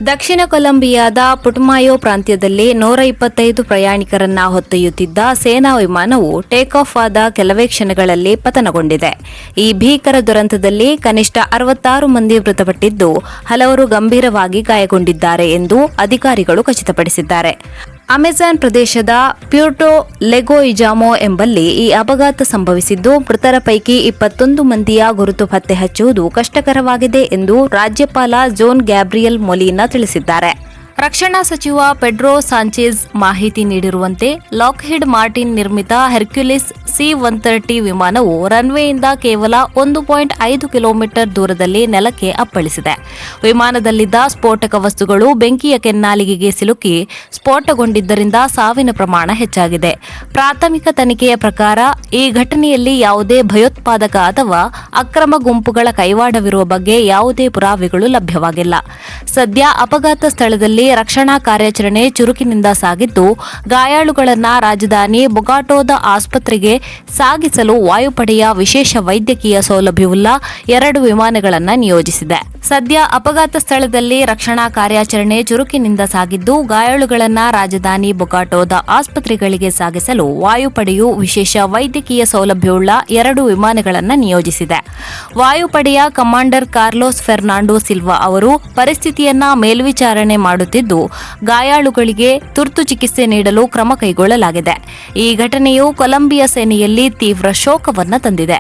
ದಕ್ಷಿಣ ಕೊಲಂಬಿಯಾದ ಪುಟಮಾಯೋ ಪ್ರಾಂತ್ಯದಲ್ಲಿ 125 ಪ್ರಯಾಣಿಕರನ್ನ ಹೊತ್ತೊಯ್ಯುತ್ತಿದ್ದ ಸೇನಾ ವಿಮಾನವು ಟೇಕ್ ಆಫ್ ಆದ ಕೆಲವೇ ಕ್ಷಣಗಳಲ್ಲಿ ಪತನಗೊಂಡಿದೆ. ಈ ಭೀಕರ ದುರಂತದಲ್ಲಿ ಕನಿಷ್ಠ 66 ಮಂದಿ ಮೃತಪಟ್ಟಿದ್ದು, ಹಲವರು ಗಂಭೀರವಾಗಿ ಗಾಯಗೊಂಡಿದ್ದಾರೆ ಎಂದು ಅಧಿಕಾರಿಗಳು ಖಚಿತಪಡಿಸಿದ್ದಾರೆ. ಅಮೆಜಾನ್ ಪ್ರದೇಶದ ಪ್ಯೂರ್ಟೊ ಲೆಗೊಇಜಾಮೊ ಎಂಬಲ್ಲಿ ಈ ಅಪಘಾತ ಸಂಭವಿಸಿದ್ದು, ಮೃತರ ಪೈಕಿ 21 ಮಂದಿಯ ಗುರುತು ಪತ್ತೆ ಹಚ್ಚುವುದು ಕಷ್ಟಕರವಾಗಿದೆ ಎಂದು ರಾಜ್ಯಪಾಲ ಜೋನ್ ಗ್ಯಾಬ್ರಿಯಲ್ ಮೊಲಿನಾ ತಿಳಿಸಿದ್ದಾರೆ. ರಕ್ಷಣಾ ಸಚಿವ ಪೆಡ್ರೋ ಸಾಂಚೆಜ್ ಮಾಹಿತಿ ನೀಡಿರುವಂತೆ ಲಾಕ್ಹೀಡ್ ಮಾರ್ಟಿನ್ ನಿರ್ಮಿತ ಹೆರ್ಕ್ಯುಲಿಸ್ C-130 ವಿಮಾನವು ರನ್ವೇಯಿಂದ ಕೇವಲ 1.5 ಕಿಲೋಮೀಟರ್ ದೂರದಲ್ಲಿ ನೆಲಕ್ಕೆ ಅಪ್ಪಳಿಸಿದೆ. ವಿಮಾನದಲ್ಲಿದ್ದ ಸ್ಫೋಟಕ ವಸ್ತುಗಳು ಬೆಂಕಿಯ ಕೆನ್ನಾಲಿಗೆಗೆ ಸಿಲುಕಿ ಸ್ಫೋಟಗೊಂಡಿದ್ದರಿಂದ ಸಾವಿನ ಪ್ರಮಾಣ ಹೆಚ್ಚಾಗಿದೆ. ಪ್ರಾಥಮಿಕ ತನಿಖೆಯ ಪ್ರಕಾರ ಈ ಘಟನೆಯಲ್ಲಿ ಯಾವುದೇ ಭಯೋತ್ಪಾದಕ ಅಥವಾ ಅಕ್ರಮ ಗುಂಪುಗಳ ಕೈವಾಡವಿರುವ ಬಗ್ಗೆ ಯಾವುದೇ ಪುರಾವೆಗಳು ಲಭ್ಯವಾಗಿಲ್ಲ. ಸದ್ಯ ಅಪಘಾತ ಸ್ಥಳದಲ್ಲಿ ರಕ್ಷಣಾ ಕಾರ್ಯಾಚರಣೆ ಚುರುಕಿನಿಂದ ಸಾಗಿದ್ದು, ಗಾಯಾಳುಗಳನ್ನು ರಾಜಧಾನಿ ಬೊಗಾಟೋದ ಆಸ್ಪತ್ರೆಗೆ ಸಾಗಿಸಲು ವಾಯುಪಡೆಯ ವಿಶೇಷ ವೈದ್ಯಕೀಯ ಸೌಲಭ್ಯವುಳ್ಳ 2 ವಿಮಾನಗಳನ್ನು ನಿಯೋಜಿಸಿದೆ. ಸದ್ಯ ಅಪಘಾತ ಸ್ಥಳದಲ್ಲಿ ರಕ್ಷಣಾ ಕಾರ್ಯಾಚರಣೆ ಚುರುಕಿನಿಂದ ಸಾಗಿದ್ದು, ಗಾಯಾಳುಗಳನ್ನು ರಾಜಧಾನಿ ಬೊಗಾಟೋದ ಆಸ್ಪತ್ರೆಗಳಿಗೆ ಸಾಗಿಸಲು ವಾಯುಪಡೆಯು ವಿಶೇಷ ವೈದ್ಯಕೀಯ ಸೌಲಭ್ಯವುಳ್ಳ 2 ವಿಮಾನಗಳನ್ನು ನಿಯೋಜಿಸಿದೆ. ವಾಯುಪಡೆಯ ಕಮಾಂಡರ್ ಕಾರ್ಲೋಸ್ ಫೆರ್ನಾಂಡೋ ಸಿಲ್ವಾ ಅವರು ಪರಿಸ್ಥಿತಿಯನ್ನ ಮೇಲ್ವಿಚಾರಣೆ ಮಾಡುತ್ತಿದ್ದು, ಗಾಯಾಳುಗಳಿಗೆ ತುರ್ತು ಚಿಕಿತ್ಸೆ ನೀಡಲು ಕ್ರಮ ಕೈಗೊಳ್ಳಲಾಗಿದೆ. ಈ ಘಟನೆಯು ಕೊಲಂಬಿಯಾ ಸೇನೆಯಲ್ಲಿ ತೀವ್ರ ಶೋಕವನ್ನು ತಂದಿದೆ.